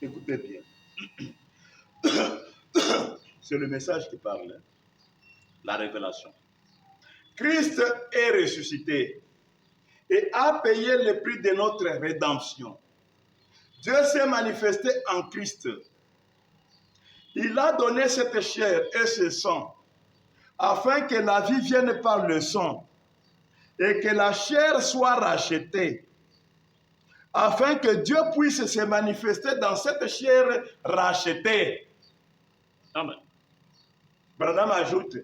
Écoutez bien. C'est le message qui parle, hein? La révélation. Christ est ressuscité et a payé le prix de notre rédemption. Dieu s'est manifesté en Christ. Il a donné cette chair et ce sang afin que la vie vienne par le sang et que la chair soit rachetée, afin que Dieu puisse se manifester dans cette chair rachetée. Amen. Branham ajoute,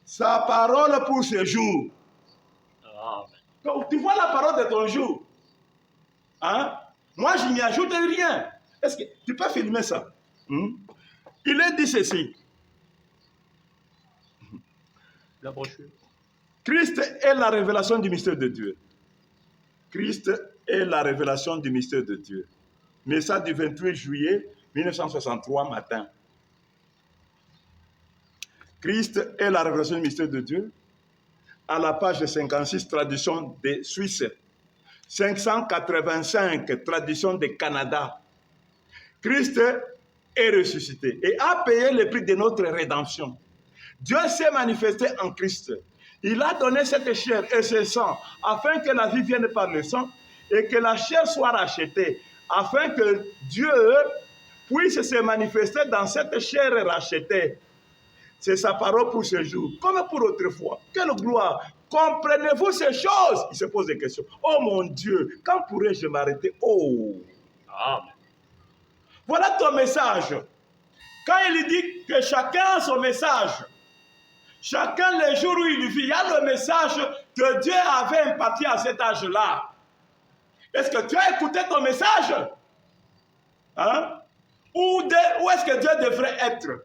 sa parole pour ce jour. Amen. Donc, tu vois la parole de ton jour. Hein? Moi, je n'y ajoute rien. Est-ce que tu peux filmer ça? Il est dit ceci. La brochure. Christ est la révélation du mystère de Dieu. Christ est la révélation du mystère de Dieu. Message du 28 juillet 1963 matin. Christ est la révélation du mystère de Dieu. À la page 56, traduction des Suisses. 585, traduction du Canada. Christ est ressuscité et a payé le prix de notre rédemption. Dieu s'est manifesté en Christ. Il a donné cette chair et ce sang afin que la vie vienne par le sang et que la chair soit rachetée, afin que Dieu puisse se manifester dans cette chair rachetée. C'est sa parole pour ce jour, comme pour autrefois. Quelle gloire! Comprenez-vous ces choses? Il se pose des questions. Oh mon Dieu, quand pourrais-je m'arrêter? Oh! Amen. Voilà ton message. Quand il dit que chacun a son message, chacun les jours où il vit, il y a le message que Dieu avait imparti à cet âge-là. Est-ce que tu as écouté ton message? Hein? Où est-ce que Dieu devrait être?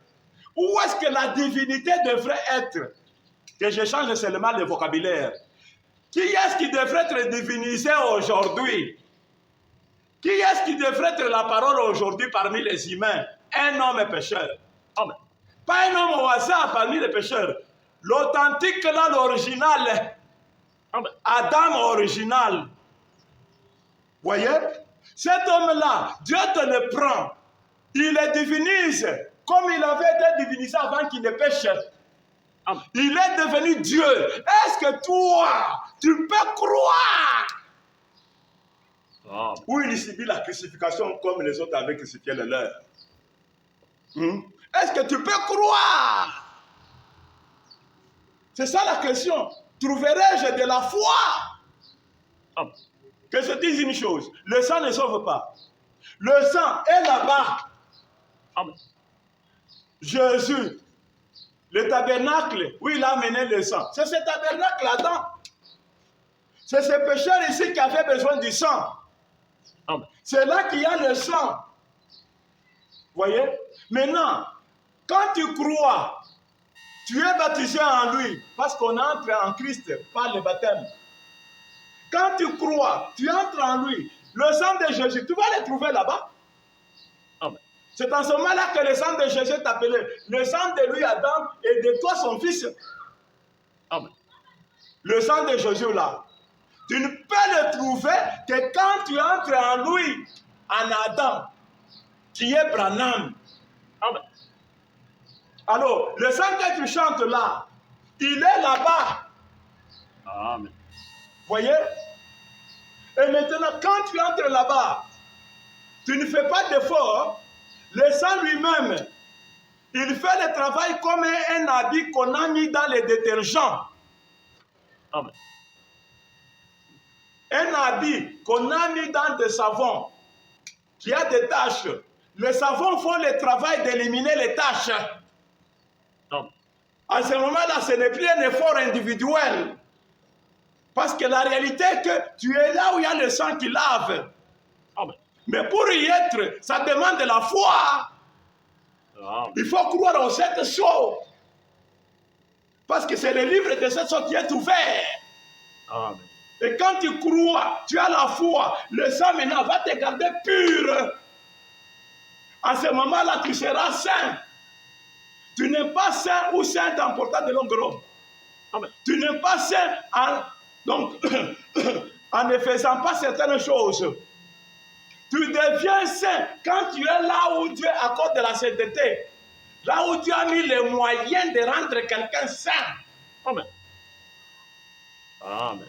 Où est-ce que la divinité devrait être? Que je change seulement le vocabulaire. Qui est-ce qui devrait être divinisé aujourd'hui? Qui est-ce qui devrait être la parole aujourd'hui parmi les humains? Un homme pécheur. Amen. Pas un homme au hasard parmi les pécheurs. L'authentique là, l'original. Adam original. Voyez? Cet homme-là, Dieu te le prend. Il le divinise comme il avait été divinisé avant qu'il ne pêche. Amen. Il est devenu Dieu. Est-ce que toi, tu peux croire? Amen. Ou il subit la crucifixion comme les autres avaient crucifié le leur? Est-ce que tu peux croire? C'est ça la question. Trouverai-je de la foi? Amen. Que je dise une chose, le sang ne sauve pas. Le sang est là-bas. Amen. Jésus, le tabernacle où il a amené le sang, c'est ce tabernacle là-dedans. C'est ce pécheur ici qui avait besoin du sang. C'est là qu'il y a le sang. Voyez? Maintenant, quand tu crois, tu es baptisé en lui, parce qu'on entre en Christ par le baptême. Quand tu crois, tu entres en lui. Le sang de Jésus, tu vas le trouver là-bas. C'est en ce moment-là que le sang de Jésus est appelé. Le sang de lui, Adam, et de toi, son fils. Amen. Le sang de Jésus, là. Tu ne peux le trouver que quand tu entres en lui, en Adam, qui est Branham. Amen. Alors, le sang que tu chantes là, il est là-bas. Amen. Voyez? Et maintenant, quand tu entres là-bas, tu ne fais pas d'effort. Le sang lui-même, il fait le travail comme un habit qu'on a mis dans les détergents. Amen. Un habit qu'on a mis dans des savons qui a des taches. Les savons font le travail d'éliminer les taches. Amen. À ce moment-là, ce n'est plus un effort individuel. Parce que la réalité est que tu es là où il y a le sang qui lave. Amen. Mais pour y être, ça demande de la foi. Amen. Il faut croire en cette chose. Parce que c'est le livre de cette chose qui est ouvert. Amen. Et quand tu crois, tu as la foi, le sang maintenant va te garder pur. À ce moment-là, tu seras saint. Tu n'es pas saint ou sainte en portant de longues robes. Amen. Tu n'es pas saint en ne faisant pas certaines choses. Tu deviens saint quand tu es là où Dieu accorde de la sainteté. Là où Dieu a mis les moyens de rendre quelqu'un saint. Amen. Amen.